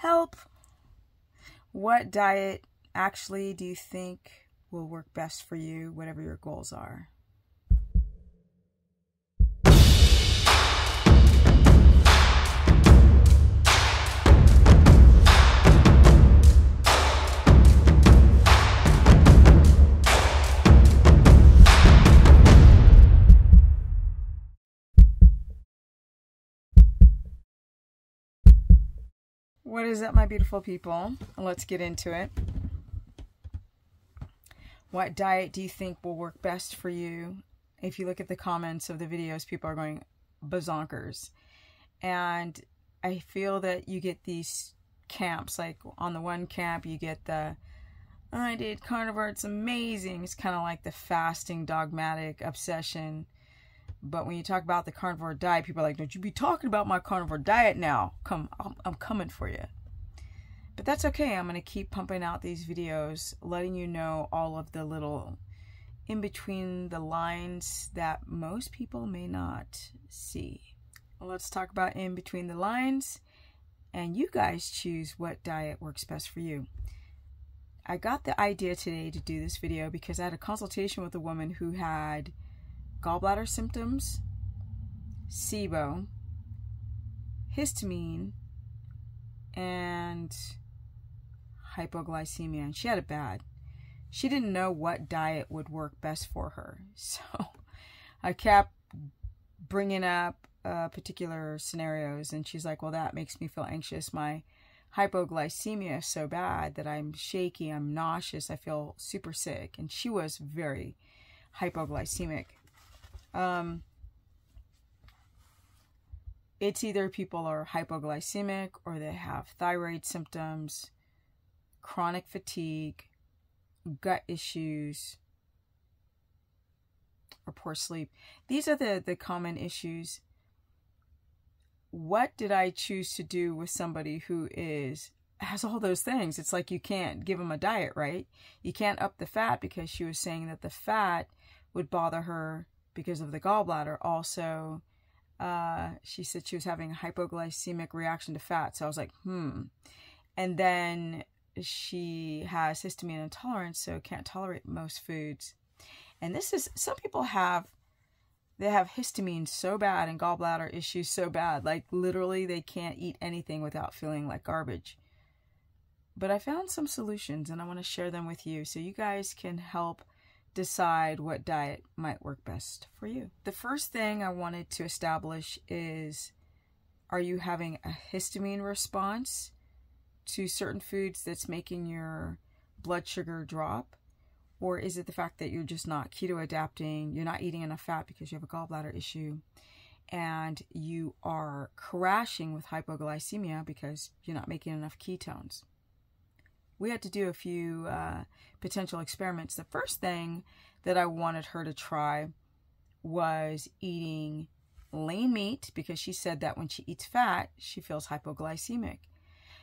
Help! What diet actually do you think will work best for you, whatever your goals are? What is up, my beautiful people? Let's get into it. What diet do you think will work best for you? If you look at the comments of the videos, people are going bazonkers. And I feel that you get these camps. Like on the one camp, you get the, I did carnivore, it's amazing. It's kind of like the fasting dogmatic obsession. But when you talk about the carnivore diet, people are like, don't you be talking about my carnivore diet now. I'm coming for you. But that's okay. I'm going to keep pumping out these videos, letting you know all of the little in between the lines that most people may not see. Let's talk about in between the lines, and you guys choose what diet works best for you. I got the idea today to do this video because I had a consultation with a woman who had gallbladder symptoms, SIBO, histamine, and hypoglycemia, and she had it bad. She didn't know what diet would work best for her, so I kept bringing up particular scenarios, and she's like, well, that makes me feel anxious. My hypoglycemia is so bad that I'm shaky, I'm nauseous, I feel super sick. And she was very hypoglycemic. It's either people are hypoglycemic or they have thyroid symptoms, chronic fatigue, gut issues, or poor sleep. These are the common issues. What did I choose to do with somebody who has all those things? It's like you can't give them a diet, right? You can't up the fat because she was saying that the fat would bother her because of the gallbladder. Also, she said she was having a hypoglycemic reaction to fat. So I was like, And then she has histamine intolerance, so can't tolerate most foods. And this is, some people have histamine so bad and gallbladder issues so bad, like literally they can't eat anything without feeling like garbage. But I found some solutions and I want to share them with you so you guys can help decide what diet might work best for you. The first thing I wanted to establish is, are you having a histamine response to certain foods that's making your blood sugar drop? Or is it the fact that you're just not keto adapting, you're not eating enough fat because you have a gallbladder issue, and you are crashing with hypoglycemia because you're not making enough ketones? We had to do a few potential experiments. The first thing that I wanted her to try was eating lean meat, because she said that when she eats fat, she feels hypoglycemic.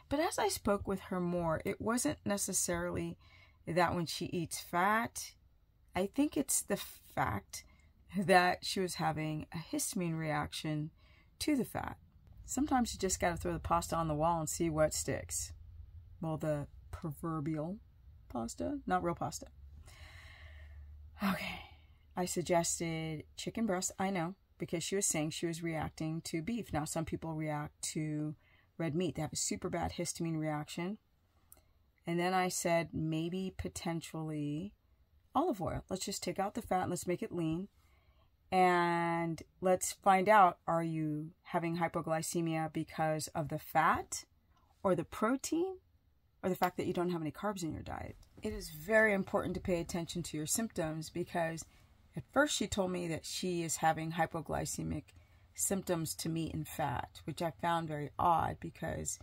But as I spoke with her more, it wasn't necessarily that when she eats fat. I think it's the fact that she was having a histamine reaction to the fat. Sometimes you just got to throw the pasta on the wall and see what sticks. Well, the proverbial pasta, not real pasta. Okay, I suggested chicken breast, I know, because she was saying she was reacting to beef. Now, some people react to red meat. They have a super bad histamine reaction. And then I said, maybe potentially olive oil. Let's just take out the fat, let's make it lean, and let's find out, are you having hypoglycemia because of the fat or the protein, or the fact that you don't have any carbs in your diet? It is very important to pay attention to your symptoms, because at first she told me that she is having hypoglycemic symptoms to meat and fat, which I found very odd because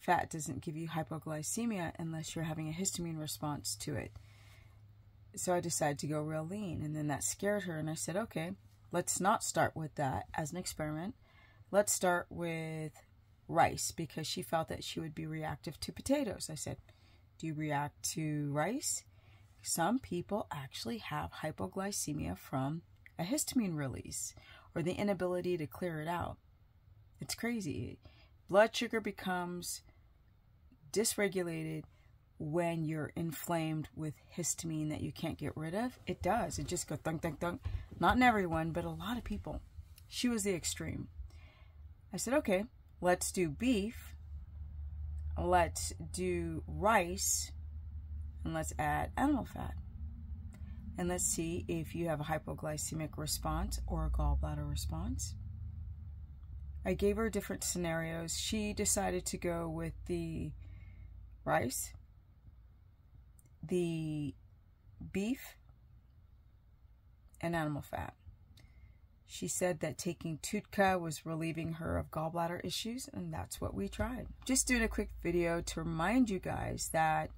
fat doesn't give you hypoglycemia unless you're having a histamine response to it. So I decided to go real lean, and then that scared her, and I said, okay, let's not start with that as an experiment. Let's start with rice, because she felt that she would be reactive to potatoes. I said, do you react to rice? Some people actually have hypoglycemia from a histamine release or the inability to clear it out. It's crazy. Blood sugar becomes dysregulated when you're inflamed with histamine that you can't get rid of. It does. It just goes thunk, thunk, thunk. Not in everyone, but a lot of people. She was the extreme. I said, okay, let's do beef. Let's do rice. And let's add animal fat. And let's see if you have a hypoglycemic response or a gallbladder response. I gave her different scenarios. She decided to go with the rice, the beef, and animal fat. She said that taking Tutka was relieving her of gallbladder issues, and that's what we tried. Just doing a quick video to remind you guys that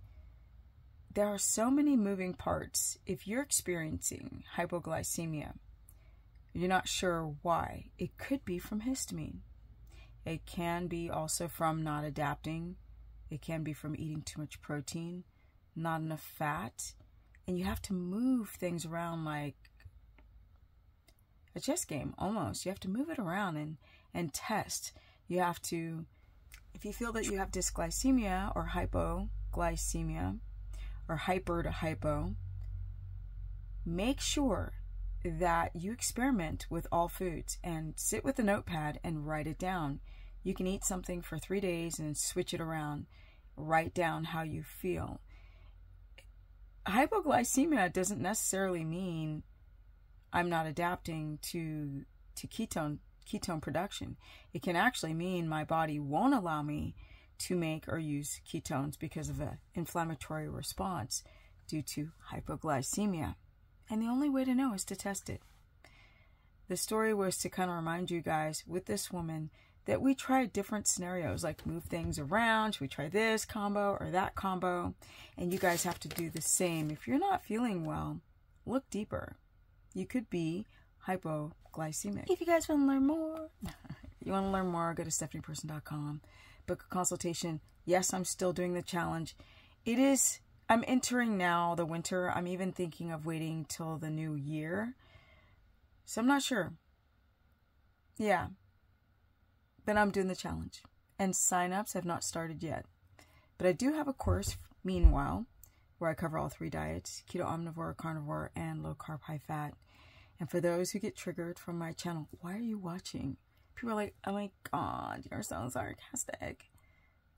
there are so many moving parts. If you're experiencing hypoglycemia, you're not sure why. It could be from histamine. It can be also from not adapting. It can be from eating too much protein, not enough fat. And you have to move things around like a chess game, almost. You have to move it around and test. You have to, if you feel that you have dysglycemia or hypoglycemia, or hyper to hypo, make sure that you experiment with all foods and sit with a notepad and write it down. You can eat something for 3 days and switch it around. Write down how you feel. Hypoglycemia doesn't necessarily mean I'm not adapting to ketone production. It can actually mean my body won't allow me to make or use ketones because of an inflammatory response due to hypoglycemia. And the only way to know is to test it. The story was to kind of remind you guys with this woman that we tried different scenarios, like move things around. Should we try this combo or that combo? And you guys have to do the same. If you're not feeling well, look deeper. You could be hypoglycemic. If you guys want to learn more, go to stephanieperson.com. Book a consultation. Yes, I'm still doing the challenge. I'm entering now the winter. I'm even thinking of waiting till the new year. So I'm not sure. Yeah. But I'm doing the challenge. And sign-ups have not started yet. But I do have a course, meanwhile, where I cover all 3 diets: keto, omnivore, carnivore, and low-carb, high-fat. And for those who get triggered from my channel, why are you watching? People are like, oh my God, you're so sarcastic.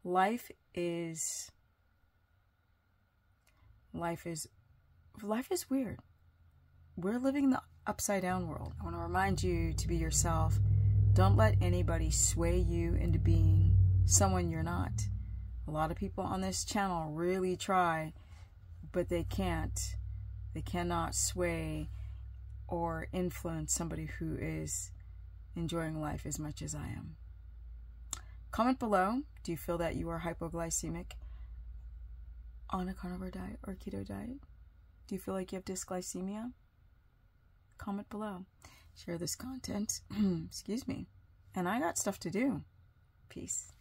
Life is weird. We're living in the upside down world. I want to remind you to be yourself. Don't let anybody sway you into being someone you're not. A lot of people on this channel really try, but they can't. They cannot sway or influence somebody who is enjoying life as much as I am. Comment below, do you feel that you are hypoglycemic on a carnivore diet or keto diet? Do you feel like you have dysglycemia? Comment below. Share this content. Excuse me. And I got stuff to do. Peace.